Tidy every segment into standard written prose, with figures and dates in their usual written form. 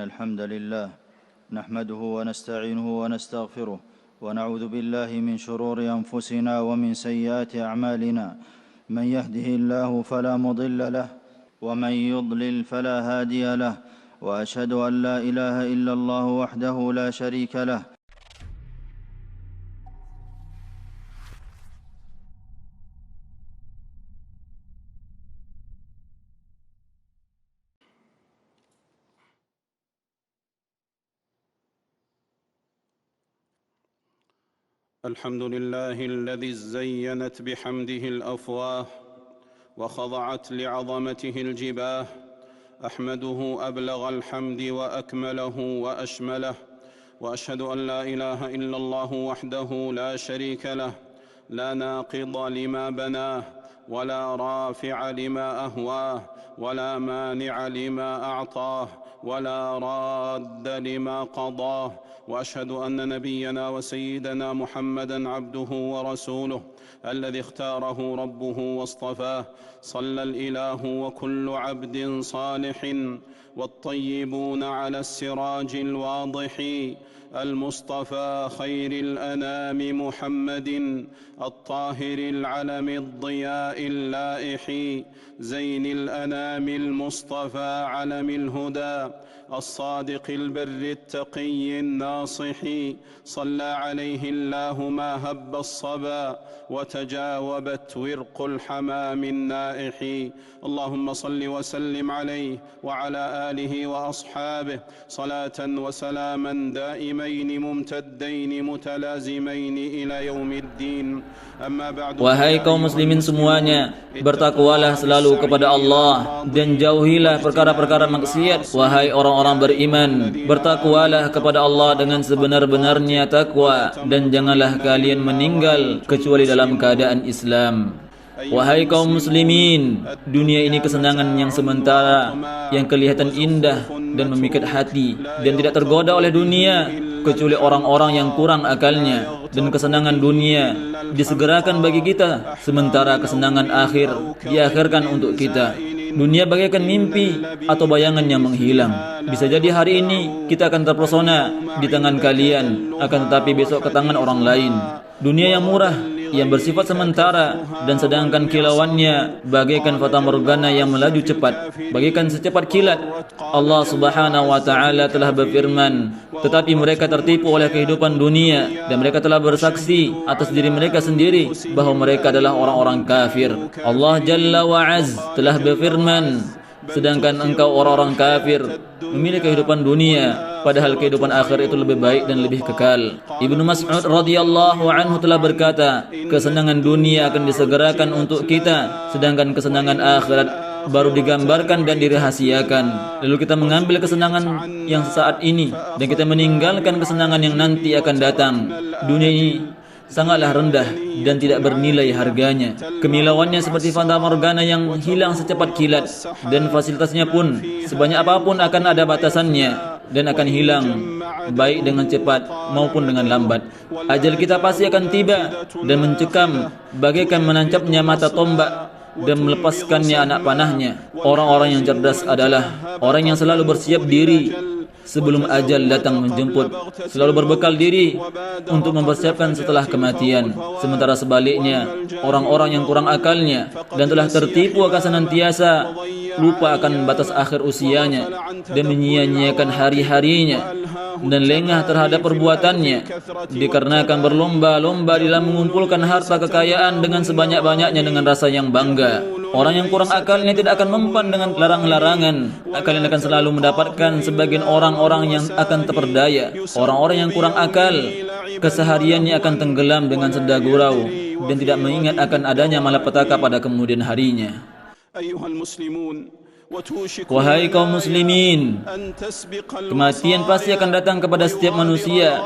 الحمد لله نحمده ونستعينه ونستغفره ونعوذ بالله من شرور أنفسنا ومن سيئات أعمالنا. من يهده الله فلا مضل له ومن يضلل فلا هادي له، وأشهد أن لا إله إلا الله وحده لا شريك له. الحمد لله الذي زينت بحمده الأفواه وخضعت لعظمته الجباه. أحمده أبلغ الحمد وأكمله وأشمله، وأشهد أن لا إله إلا الله وحده لا شريك له، لا ناقض لما بناه ولا رافع لما أهواه ولا مانع لما أعطاه ولا راد لما قضاه. وأشهد أن نبينا وسيدنا محمدًا عبده ورسوله الذي اختاره ربه واصطفاه. صلى الإله وكل عبد صالح والطيبون على السراج الواضح المصطفى خير الأنام محمد الطاهر العلم الضياء اللائح زين الأنام المصطفى علم الهدى الصادق البر التقي الناصح. صلى عليه الله ما هب الصبا وتجاوبت ورق الحمام النائح. اللهم صل وسلم عليه وعلى آله وأصحابه صلاة وسلاما دائمين ممتدين متلازمين إلى يوم الدين. أما بعد. Wahai kaum muslimin semuanya, bertakwalah selalu kepada Allah dan jauhilah perkara-perkara maksiat. Wahai orang-orang beriman, bertakwalah kepada Allah dengan sebenar-benarnya takwa, dan janganlah kalian meninggal kecuali dalam keadaan Islam. Wahai kaum muslimin, dunia ini kesenangan yang sementara, yang kelihatan indah dan memikat hati, dan tidak tergoda oleh dunia kecuali orang-orang yang kurang akalnya. Dan kesenangan dunia disegerakan bagi kita, sementara kesenangan akhir diakhirkan untuk kita. Dunia bagaikan mimpi atau bayangan yang menghilang. Bisa jadi hari ini kita akan terpesona di tangan kalian, akan tetapi besok ke tangan orang lain. Dunia yang murah, yang bersifat sementara, dan sedangkan kilauannya bagaikan fata morgana yang melaju cepat, bagaikan secepat kilat. Allah Subhanahu wa taala telah berfirman, tetapi mereka tertipu oleh kehidupan dunia, dan mereka telah bersaksi atas diri mereka sendiri bahwa mereka adalah orang-orang kafir. Allah Jalla wa Az telah berfirman, sedangkan engkau orang-orang kafir memilih kehidupan dunia, padahal kehidupan akhir itu lebih baik dan lebih kekal. Ibnu Mas'ud radhiyallahu anhu telah berkata, kesenangan dunia akan disegerakan untuk kita, sedangkan kesenangan akhirat baru digambarkan dan dirahasiakan. Lalu kita mengambil kesenangan yang saat ini dan kita meninggalkan kesenangan yang nanti akan datang. Dunia ini sangatlah rendah dan tidak bernilai harganya. Kemilauannya seperti fata morgana yang hilang secepat kilat, dan fasilitasnya pun sebanyak apapun akan ada batasannya dan akan hilang, baik dengan cepat maupun dengan lambat. Ajal kita pasti akan tiba dan mencekam bagaikan menancapnya mata tombak dan melepaskannya anak panahnya. Orang-orang yang cerdas adalah orang yang selalu bersiap diri sebelum ajal datang menjemput, selalu berbekal diri untuk mempersiapkan setelah kematian. Sementara sebaliknya, orang-orang yang kurang akalnya dan telah tertipu akan senantiasa lupa akan batas akhir usianya dan menyia-nyiakan hari-harinya dan lengah terhadap perbuatannya, dikarenakan berlomba-lomba dalam mengumpulkan harta kekayaan dengan sebanyak-banyaknya dengan rasa yang bangga. Orang yang kurang akalnya tidak akan mempan dengan larang-larangan. Kalian akan selalu mendapatkan sebagian orang-orang yang akan terperdaya. Orang-orang yang kurang akal, kesehariannya akan tenggelam dengan senda gurau dan tidak mengingat akan adanya malapetaka pada kemudian harinya. Wahai kaum muslimin, kematian pasti akan datang kepada setiap manusia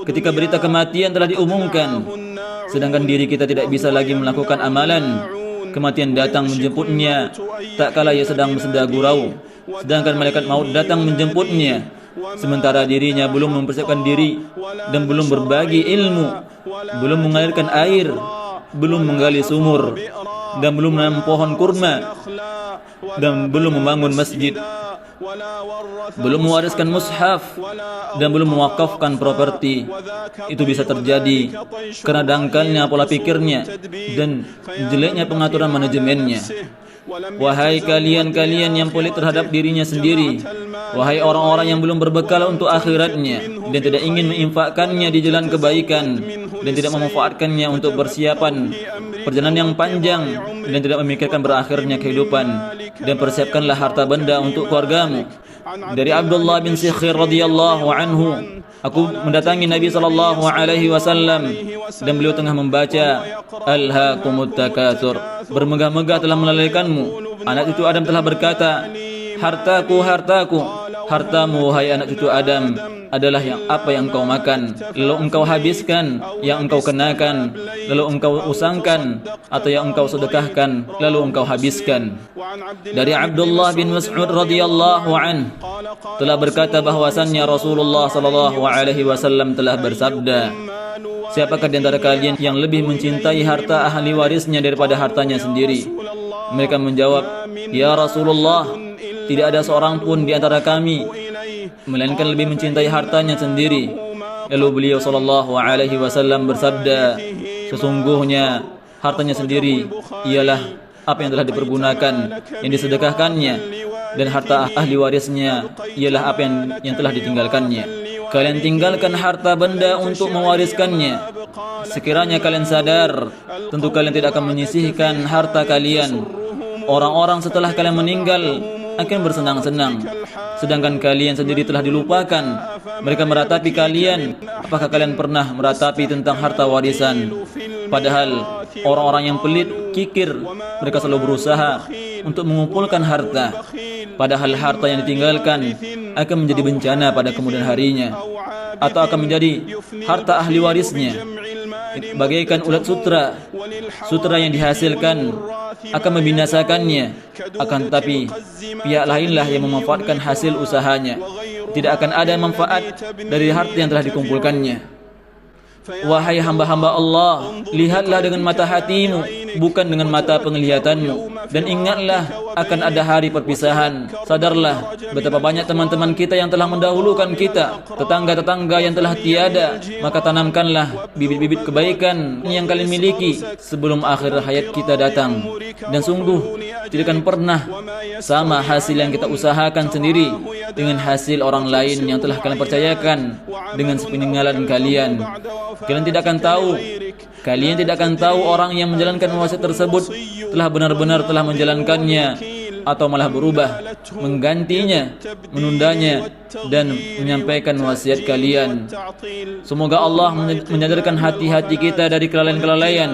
ketika berita kematian telah diumumkan, sedangkan diri kita tidak bisa lagi melakukan amalan. Kematian datang menjemputnya tak kala ia sedang bersenda gurau, sedangkan malaikat maut datang menjemputnya sementara dirinya belum mempersiapkan diri dan belum berbagi ilmu, belum mengalirkan air, belum menggali sumur, dan belum menanam pohon kurma, dan belum membangun masjid, belum mewariskan mushaf, dan belum mewakafkan properti. Itu bisa terjadi karena dangkalnya pola pikirnya dan jeleknya pengaturan manajemennya. Wahai kalian-kalian yang pelit terhadap dirinya sendiri, wahai orang-orang yang belum berbekal untuk akhiratnya dan tidak ingin menginfakkannya di jalan kebaikan dan tidak memanfaatkannya untuk persiapan perjalanan yang panjang dan tidak memikirkan berakhirnya kehidupan, dan persiapkanlah harta benda untuk keluargamu. Dari Abdullah bin Sikhir radhiyallahu anhu, aku mendatangi Nabi sallallahu alaihi wasallam dan beliau tengah membaca Alhaakumut Takatsur, bermegah-megah telah melalaikanmu. Anak cucu Adam telah berkata, hartaku, hartaku. Hartamu, wahai anak cucu Adam, adalah yang apa yang engkau makan, lalu engkau habiskan, yang engkau kenakan, lalu engkau usangkan, atau yang engkau sedekahkan, lalu engkau habiskan. Dari Abdullah bin Mas'ud radhiyallahu an, telah berkata bahwasannya Rasulullah sallallahu alaihi wasallam telah bersabda, siapakah di antara kalian yang lebih mencintai harta ahli warisnya daripada hartanya sendiri? Mereka menjawab, ya Rasulullah, tidak ada seorang pun di antara kami melainkan lebih mencintai hartanya sendiri. Lalu beliau sallallahu alaihi wasallam bersabda, sesungguhnya hartanya sendiri ialah apa yang telah dipergunakan, yang disedekahkannya, dan harta ahli warisnya ialah apa yang telah ditinggalkannya. Kalian tinggalkan harta benda untuk mewariskannya. Sekiranya kalian sadar, tentu kalian tidak akan menyisihkan harta kalian. Orang-orang setelah kalian meninggal akan bersenang-senang, sedangkan kalian sendiri telah dilupakan. Mereka meratapi kalian. Apakah kalian pernah meratapi tentang harta warisan? Padahal orang-orang yang pelit, kikir, mereka selalu berusaha untuk mengumpulkan harta, padahal harta yang ditinggalkan akan menjadi bencana pada kemudian harinya, atau akan menjadi harta ahli warisnya. Bagaikan ulat sutra, sutra yang dihasilkan akan membinasakannya, akan tetapi pihak lainlah yang memanfaatkan hasil usahanya. Tidak akan ada manfaat dari harta yang telah dikumpulkannya. Wahai hamba-hamba Allah, lihatlah dengan mata hatimu, bukan dengan mata penglihatanmu, dan ingatlah akan ada hari perpisahan. Sadarlah betapa banyak teman-teman kita yang telah mendahulukan kita, tetangga-tetangga yang telah tiada. Maka tanamkanlah bibit-bibit kebaikan yang kalian miliki sebelum akhir hayat kita datang. Dan sungguh tidak akan pernah sama hasil yang kita usahakan sendiri dengan hasil orang lain yang telah kalian percayakan dengan sepeninggalan kalian. Kalian tidak akan tahu orang yang menjalankan wasiat tersebut telah benar-benar telah menjalankannya atau malah berubah, menggantinya, menundanya, dan menyampaikan wasiat kalian. Semoga Allah menyadarkan hati-hati kita dari kelalaian-kelalaian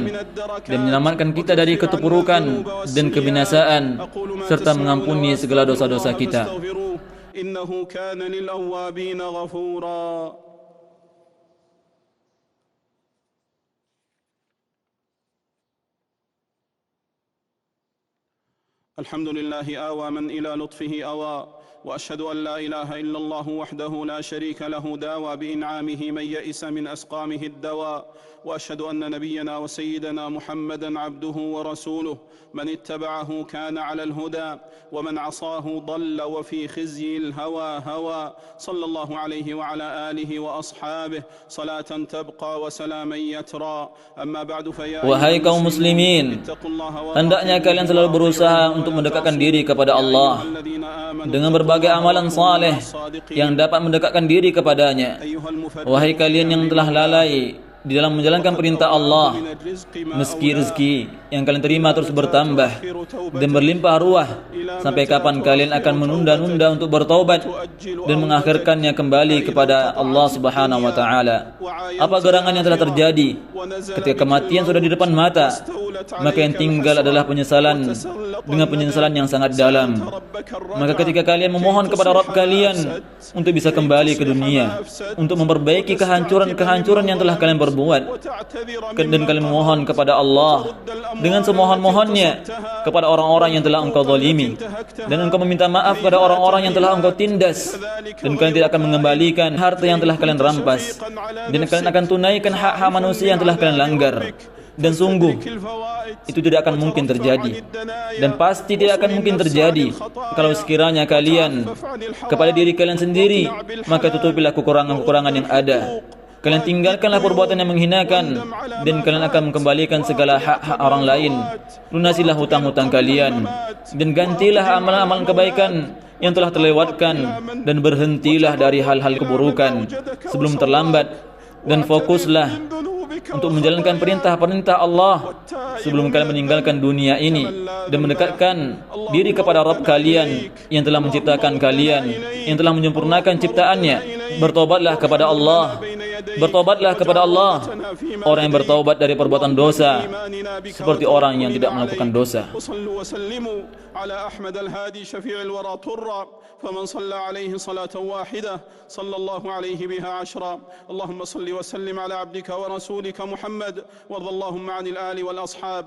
dan menyelamatkan kita dari keterpurukan dan kebinasaan, serta mengampuni segala dosa-dosa kita. Innahu kana lil awwabin ghafura. الحمد لله آوى من إلى لطفه أوى وأشهد أن لا إله إلا الله وحده لا شريك له داوى بإنعامه من يئس من أسقامه الدواء وأشهد أن نبينا وسيدنا محمدا عبده ورسوله من اتبعه كان على الهدى ومن عصاه ضل وفي خزي الهوى هوى صلى الله عليه وعلى آله وأصحابه صلاة تبقى وسلاما يترى أما بعد فيا Wahai kaum muslimin, hendaknya kalian selalu berusaha untuk mendekatkan diri kepada Allah dengan berbagai amalan saleh yang dapat mendekatkan diri kepadanya. Wahai kalian yang telah lalai di dalam menjalankan perintah Allah, meski rezeki yang kalian terima terus bertambah dan berlimpah ruah, sampai kapan kalian akan menunda-nunda untuk bertaubat dan mengakhirkannya kembali kepada Allah Subhanahu wa taala? Apa gerangan yang telah terjadi ketika kematian sudah di depan mata? Maka yang tinggal adalah penyesalan, dengan penyesalan yang sangat dalam. Maka ketika kalian memohon kepada Rabb kalian untuk bisa kembali ke dunia, untuk memperbaiki kehancuran-kehancuran yang telah kalian perbuat, dan kalian memohon kepada Allah dengan semohon-mohonnya kepada orang-orang yang telah engkau zalimi, dan engkau meminta maaf kepada orang-orang yang telah engkau tindas, dan kalian tidak akan mengembalikan harta yang telah kalian rampas, dan kalian akan tunaikan hak-hak manusia yang telah kalian langgar. Dan sungguh itu tidak akan mungkin terjadi, dan pasti tidak akan mungkin terjadi kalau sekiranya kalian kepada diri kalian sendiri, maka tutupilah kekurangan-kekurangan yang ada. Kalian tinggalkanlah perbuatan yang menghinakan, dan kalian akan mengembalikan segala hak-hak orang lain. Lunasilah hutang-hutang kalian, dan gantilah amalan-amalan kebaikan yang telah terlewatkan, dan berhentilah dari hal-hal keburukan sebelum terlambat, dan fokuslah untuk menjalankan perintah-perintah Allah sebelum kalian meninggalkan dunia ini, dan mendekatkan diri kepada Rabb kalian yang telah menciptakan kalian, yang telah menyempurnakan ciptaannya. Bertobatlah kepada Allah. Bertobatlah kepada Allah. Orang yang bertaubat dari perbuatan dosa seperti orang yang tidak melakukan dosa. فمن صلى عليه صلاة واحدة صلى الله عليه بها عشرا. اللهم صل وسلم على عبدك ورسولك محمد، وارض اللهم عن الآل والأصحاب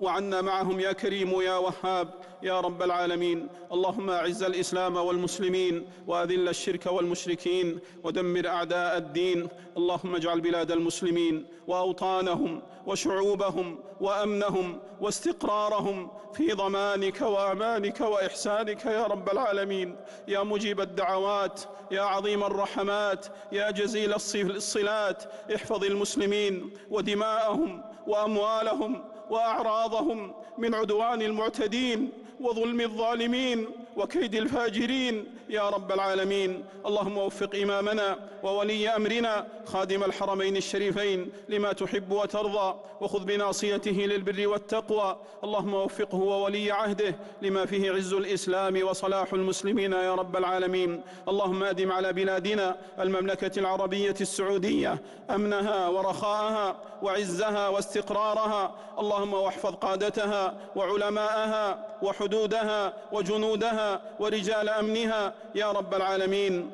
وعنا معهم يا كريم يا وهاب يا رب العالمين. اللهم أعز الإسلام والمسلمين وأذل الشرك والمشركين ودمر أعداء الدين. اللهم اجعل بلاد المسلمين وأوطانهم وشعوبهم وأمنهم واستقرارهم في ضمانك وأمانك وإحسانك يا رب العالمين. يا مجيب الدعوات يا عظيم الرحمات يا جزيل الصلات، احفظ المسلمين ودماءهم وأموالهم وأعراضهم من عدوان المعتدين وظلم الظالمين وكيد الفاجرين يا رب العالمين. اللهم وفق إمامنا وولي أمرنا خادم الحرمين الشريفين لما تحب وترضى، وخذ بناصيته للبر والتقوى. اللهم وفقه وولي عهده لما فيه عز الإسلام وصلاح المسلمين يا رب العالمين. اللهم أدم على بلادنا المملكة العربية السعودية أمنها ورخاءها وعزها واستقرارها. اللهم واحفظ قادتها وعلماءها وحدودها وجنودها ورجال أمنها يا رب العالمين.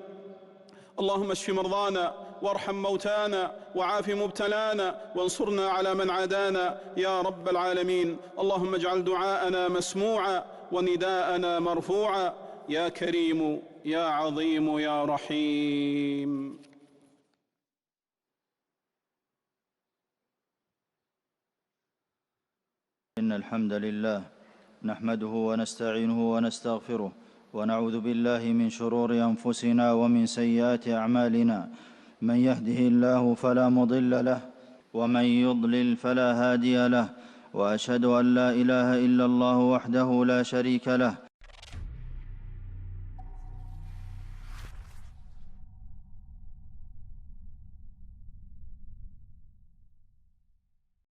اللهم اشف مرضانا وارحم موتانا وعاف مبتلانا وانصرنا على من عادانا يا رب العالمين. اللهم اجعل دعاءنا مسموعا ونداءنا مرفوعا يا كريم يا عظيم يا رحيم. إن الحمد لله نحمده ونستعينه ونستغفره، ونعوذ بالله من شرور أنفسنا ومن سيئات أعمالنا. من يهده الله فلا مضل له، ومن يضلل فلا هادي له، وأشهد أن لا إله إلا الله وحده لا شريك له،